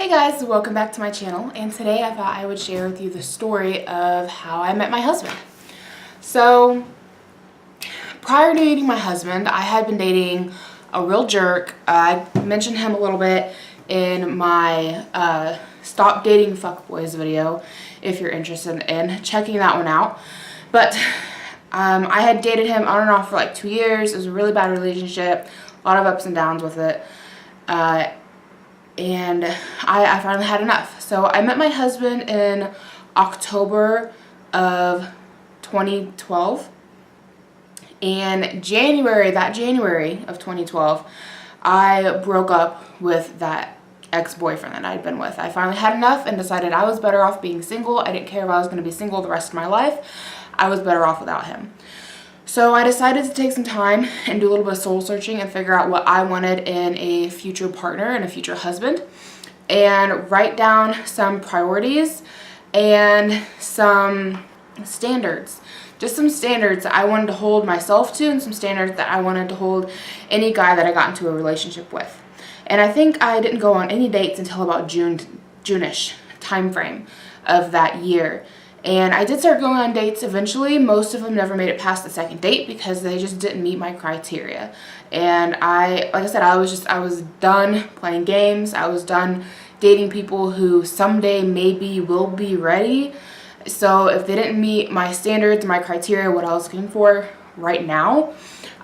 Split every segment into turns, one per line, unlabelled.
Hey guys, welcome back to my channel, and today I thought I would share with you the story of how I met my husband. So, prior to meeting my husband, I had been dating a real jerk. I mentioned him a little bit in my Stop Dating Fuckboys video, if you're interested in checking that one out. But I had dated him on and off for like 2 years. It was a really bad relationship, a lot of ups and downs with it. And I finally had enough. So I met my husband in October of 2012. And that January of 2012, I broke up with that ex-boyfriend that I'd been with. I finally had enough and decided I was better off being single. I didn't care if I was going to be single the rest of my life. I was better off without him. So I decided to take some time and do a little bit of soul searching and figure out what I wanted in a future partner and a future husband, and write down some priorities and some standards. Just some standards that I wanted to hold myself to, and some standards that I wanted to hold any guy that I got into a relationship with. And I think I didn't go on any dates until about June-ish time frame of that year. And I did start going on dates eventually. Most of them never made it past the second date because they just didn't meet my criteria. And like I said, I was done playing games. I was done dating people who someday maybe will be ready. So if they didn't meet my standards, my criteria, what I was looking for right now,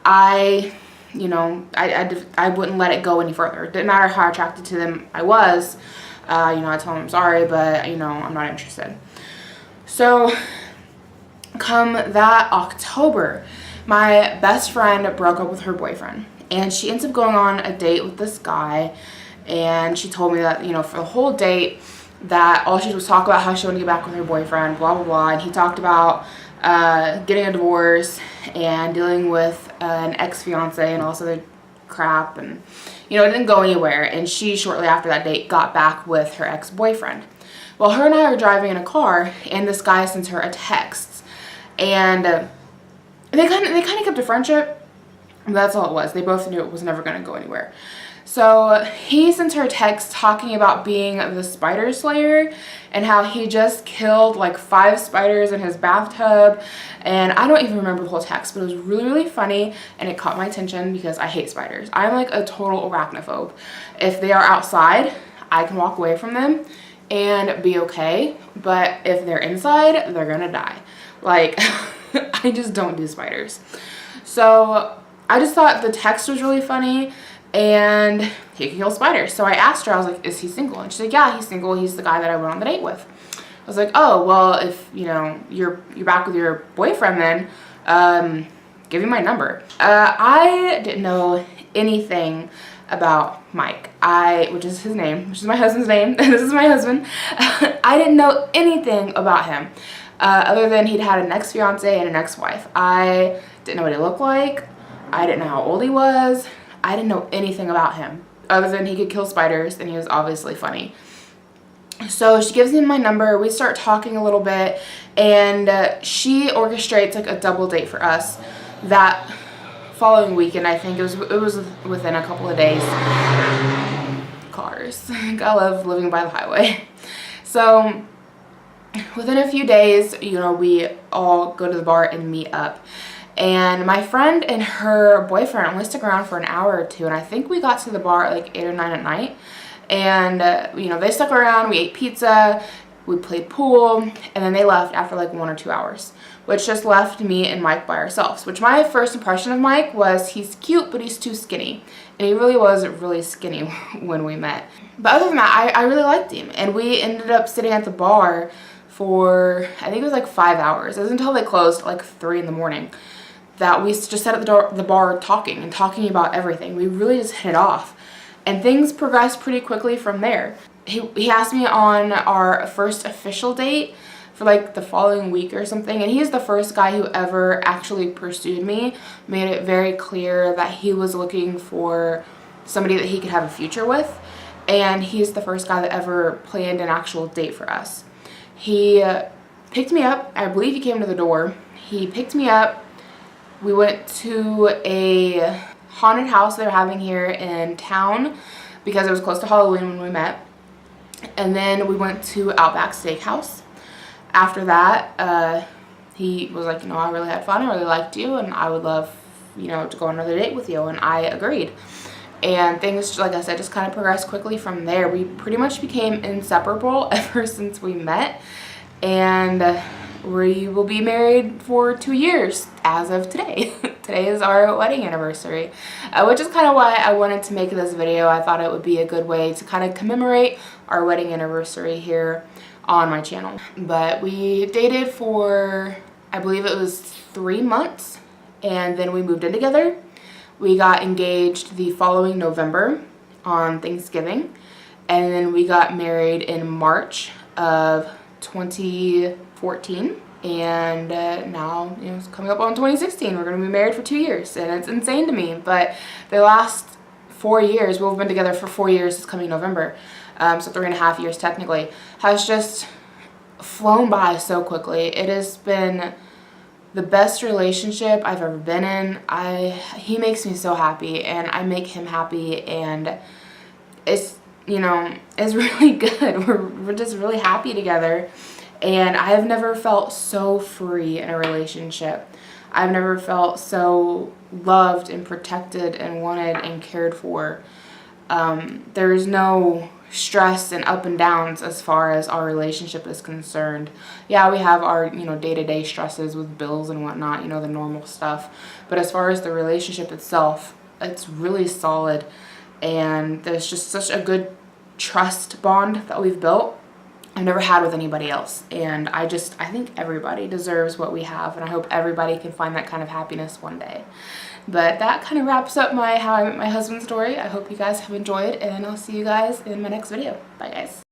I wouldn't let it go any further. It didn't matter how attracted to them I was. I told them I'm sorry, but I'm not interested. So come that October, my best friend broke up with her boyfriend, and she ends up going on a date with this guy. And she told me that, for the whole date, that all she was talking about how she wanted to get back with her boyfriend, blah, blah, blah. And he talked about getting a divorce and dealing with an ex-fiance and also the crap. And, it didn't go anywhere. And she, shortly after that date, got back with her ex-boyfriend. Well, her and I are driving in a car, and this guy sends her a text. And they kind of kept a friendship. That's all it was. They both knew it was never going to go anywhere. So he sends her a text talking about being the spider slayer and how he just killed like 5 spiders in his bathtub. And I don't even remember the whole text, but it was really, really funny, and it caught my attention because I hate spiders. I'm like a total arachnophobe. If they are outside, I can walk away from them and be okay, but if they're inside, they're gonna die. Like, I just don't do spiders. So I just thought the text was really funny, and he can kill spiders. So I asked her, I was like, is he single? And she's like, yeah, he's single. He's the guy that I went on the date with. I was like, oh, well, if you're back with your boyfriend, then give me my number. I didn't know anything about Mike, which is his name, which is my husband's name. This is my husband. I didn't know anything about him, other than he'd had an ex-fiance and an ex-wife. I didn't know what he looked like. I didn't know how old he was. I didn't know anything about him, other than he could kill spiders, and he was obviously funny. So she gives me my number. We start talking a little bit, and she orchestrates like a double date for us that following weekend. I think it was within a couple of days. Cars. I love living by the highway. So within a few days, we all go to the bar and meet up. And my friend and her boyfriend only stuck around for an hour or two, and I think we got to the bar at like 8 or 9 at night. And they stuck around. We ate pizza, we played pool, and then they left after like 1 or 2 hours, which just left me and Mike by ourselves. Which my first impression of Mike was he's cute, but he's too skinny. And he really was really skinny when we met. But other than that, I really liked him. And we ended up sitting at the bar for, I think it was like 5 hours. It was until they closed at like 3 in the morning that we just sat at the bar talking about everything. We really just hit it off. And things progressed pretty quickly from there. He asked me on our first official date for like the following week or something, and he's the first guy who ever actually pursued me, made it very clear that he was looking for somebody that he could have a future with, and he's the first guy that ever planned an actual date for us. He picked me up. I believe he came to the door. He picked me up. We went to a haunted house they're having here in town because it was close to Halloween when we met. And then we went to Outback Steakhouse. After that, he was like, you know, I really had fun, I really liked you, and I would love, you know, to go on another date with you, and I agreed. And things, like I said, just kind of progressed quickly from there. We pretty much became inseparable ever since we met, and we will be married for 2 years as of today. Today is our wedding anniversary, which is kind of why I wanted to make this video. I thought it would be a good way to kind of commemorate our wedding anniversary here on my channel. But we dated for, I believe it was 3 months, and then we moved in together. We got engaged the following November on Thanksgiving, and then we got married in March of 2014. And now, you know, it's coming up on 2016. We're going to be married for 2 years, and it's insane to me. But the last 4 years, we've been together for 4 years this coming November, so 3.5 years technically, has just flown by so quickly. It has been the best relationship I've ever been in. He makes me so happy, and I make him happy, and it's, you know, it's really good. We're just really happy together. And I have never felt so free in a relationship. I've never felt so loved and protected and wanted and cared for. There is no stress and up and downs as far as our relationship is concerned. Yeah, we have our, you know, day-to-day stresses with bills and whatnot, you know, the normal stuff. But as far as the relationship itself, it's really solid. And there's just such a good trust bond that we've built. I've never had with anybody else, and I think everybody deserves what we have, and I hope everybody can find that kind of happiness one day. But that kind of wraps up my how I met my husband story. I hope you guys have enjoyed, and I'll see you guys in my next video. Bye guys.